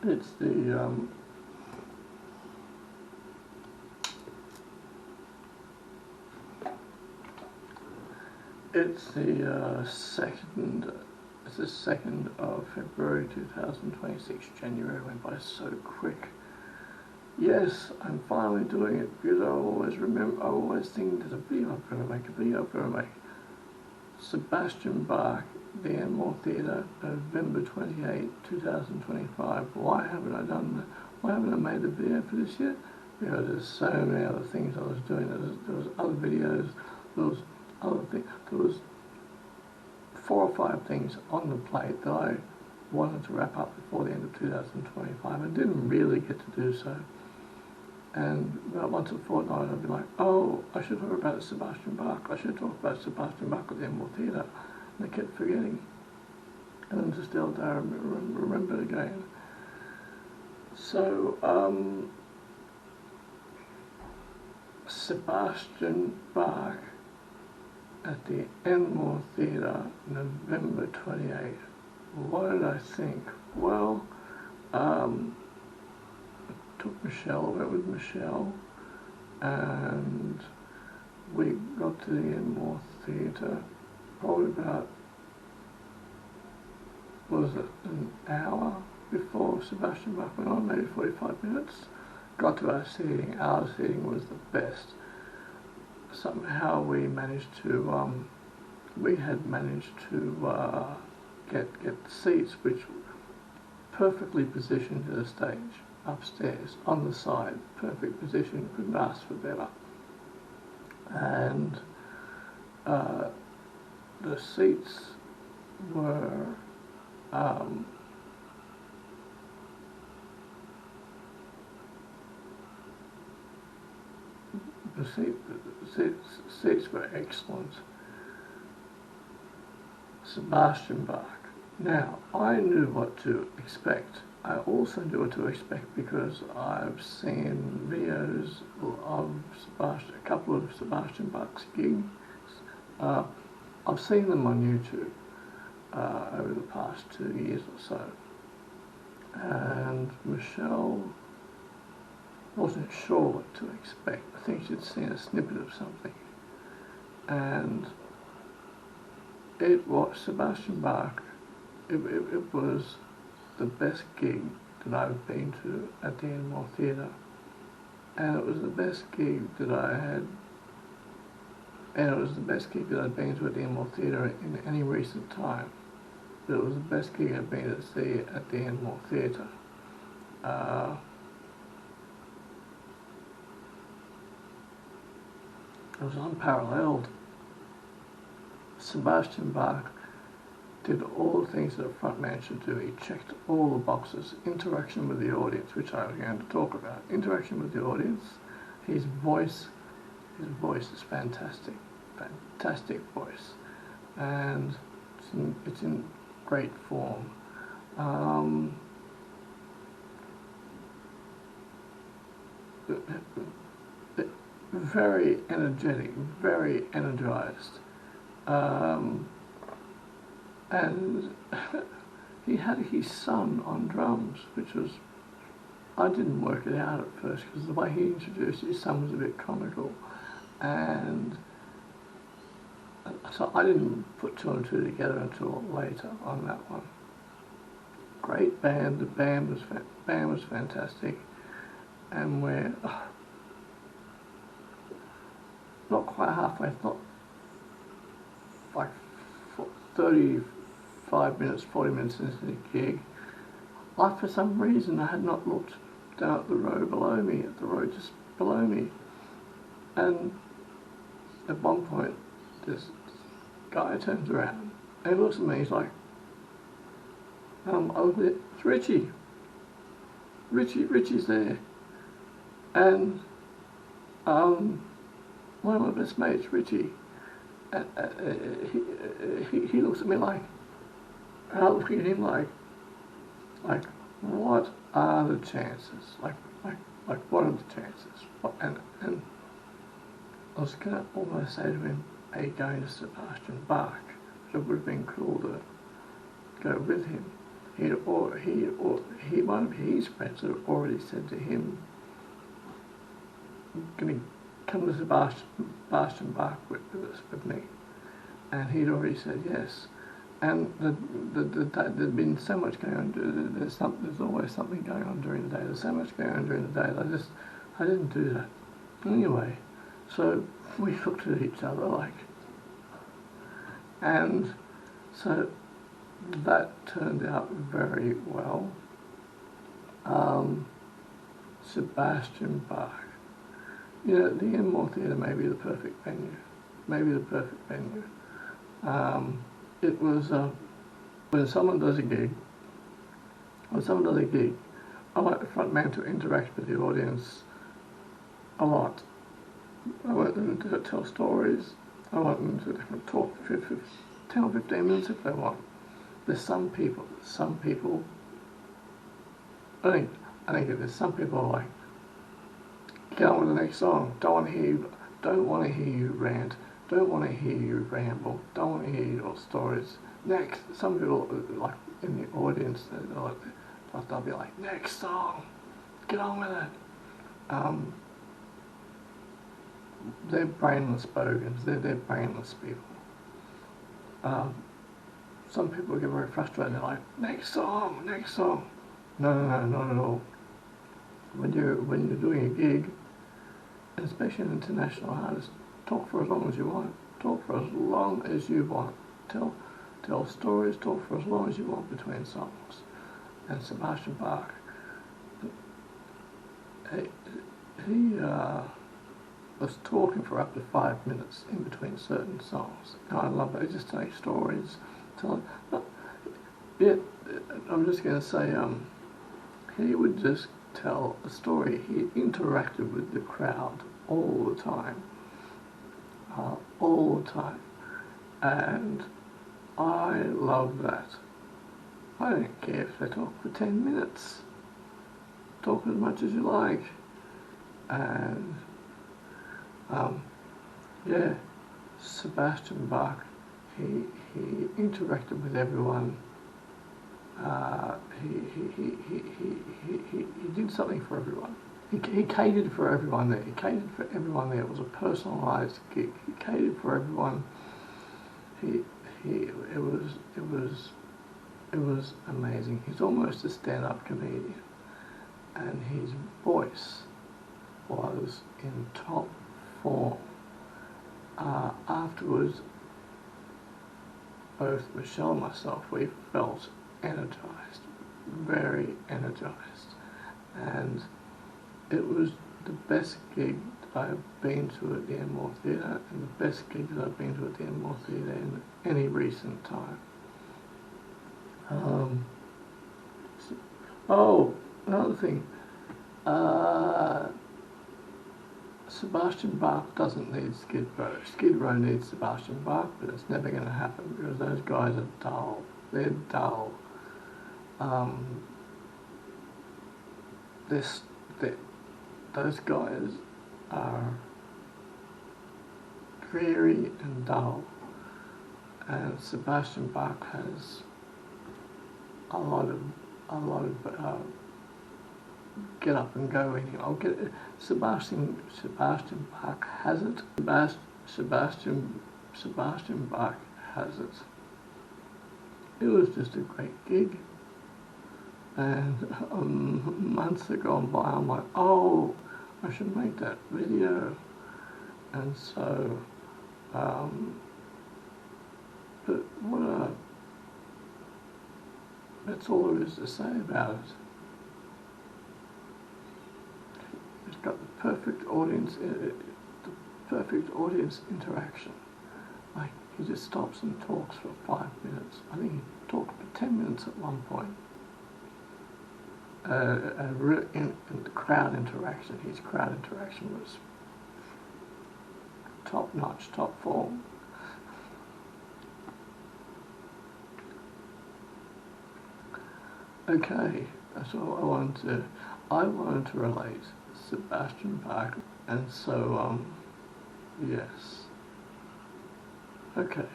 It's the second. It's the 2nd of February 2026. January went by so quick. Yes, I'm finally doing it because I always think there's a video I'm going to make. Sebastian Bach, the Enmore Theatre, November 28, 2025. Why haven't I done that? Why haven't I made the video for this yet? Because there's so many other things I was doing. There was other videos, there was other things. There was 4 or 5 things on the plate that I wanted to wrap up before the end of 2025 and didn't really get to do so. And about once a fortnight I'd be like, oh, I should talk about Sebastian Bach. I should talk about Sebastian Bach at the Enmore Theatre. And I kept forgetting. And then just the other day I remembered again. So, Sebastian Bach at the Enmore Theatre, November 28. What did I think? Well, went with Michelle, and we got to the Enmore Theatre probably about, an hour before Sebastian Bach went on, maybe 45 minutes. Got to our seating. Our seating was the best. Somehow we managed to, get seats which perfectly positioned to the stage, upstairs, on the side, perfect position, couldn't ask for better. And the seats were seats were excellent. Sebastian Bach. Now, I knew what to expect. I also knew what to expect because I've seen videos of a couple of Sebastian Bach's gigs. I've seen them on YouTube over the past 2 years or so. And Michelle wasn't sure what to expect. I think she'd seen a snippet of something. And it was Sebastian Bach. It was the best gig that I've been to at the Enmore Theatre, and it was the best gig that I'd been to at the Enmore Theatre in any recent time. It was the best gig I've been to see at the Enmore Theatre. It was unparalleled. Sebastian Bach did all the things that a frontman should do. He checked all the boxes. Interaction with the audience, which I was going to talk about. Interaction with the audience. His voice is fantastic. Fantastic voice. And it's in great form. Very energetic, very energized. And he had his son on drums, which was, I didn't work it out at first because the way he introduced his son was a bit comical, and so I didn't put 2 and 2 together until later on that one. Great band. The band was fantastic, and we're not quite halfway, not like 35 minutes, 40 minutes into the gig. For some reason I had not looked down at the row below me, at the row just below me. And at one point this guy turns around and he looks at me, he's like, it's Richie. Richie's there. And one of my best mates, Richie, he looks at me like, and I look at him like, what are the chances? Like, what are the chances? And I was going to almost say to him, are you going to Sebastian Bach? It would have been cool to go with him. one of his friends had already said to him, "Can you come to Sebastian Bach with me?" And he'd already said yes. And there'd been so much going on. There's always something going on during the day. There's so much going on during the day. I didn't do that. Anyway, so we looked at each other like, and so that turned out very well. Sebastian Bach. You know, the Enmore Theatre may be the perfect venue. It was when someone does a gig, I like the front man to interact with the audience a lot. I want them to tell stories. I want them to talk for 10 or 15 minutes if they want. There's some people, I think there's some people are like, get on with the next song. Don't want to hear you rant. Don't want to hear you ramble. Don't want to hear your stories. Next, some people like in the audience, they'll be like, next song, get on with it. They're brainless bogans. They're brainless people. Some people get very frustrated. They're like, next song. No, not at all. When you're doing a gig, and especially an international artist, talk for as long as you want. Tell stories, talk for as long as you want between songs. And Sebastian Bach, he was talking for up to 5 minutes in between certain songs. And I love it. He just telling stories. I'm just going to say, he would just tell a story. He interacted with the crowd all the time. And I love that. I don't care if they talk for 10 minutes. Talk as much as you like. And Sebastian Bach, he interacted with everyone. He did something for everyone. He catered for everyone there. It was a personalised gig. He catered for everyone. It was amazing. He's almost a stand-up comedian, and his voice was in top form. Afterwards, both Michelle and myself, we felt energized, very energized, and it was the best gig that I've been to at the Enmore Theatre, and the best gig that I've been to at the Enmore Theatre in any recent time. Another thing, Sebastian Bach doesn't need Skid Row. Skid Row needs Sebastian Bach, but it's never going to happen because those guys are dull. They're dull. Those guys are dreary and dull, and Sebastian Bach has a lot of get up and go in here. Sebastian Bach has it. Sebastian Bach has it. It was just a great gig. And months have gone by, I'm like, oh, I should make that video. And so, but that's all there is to say about it. It's got the perfect audience interaction. Like, he just stops and talks for 5 minutes. I think he talked for 10 minutes at one point. In the crowd interaction, his crowd interaction was top notch, top form. Okay, that's all I wanted to relate. Sebastian Bach, and so yes. Okay.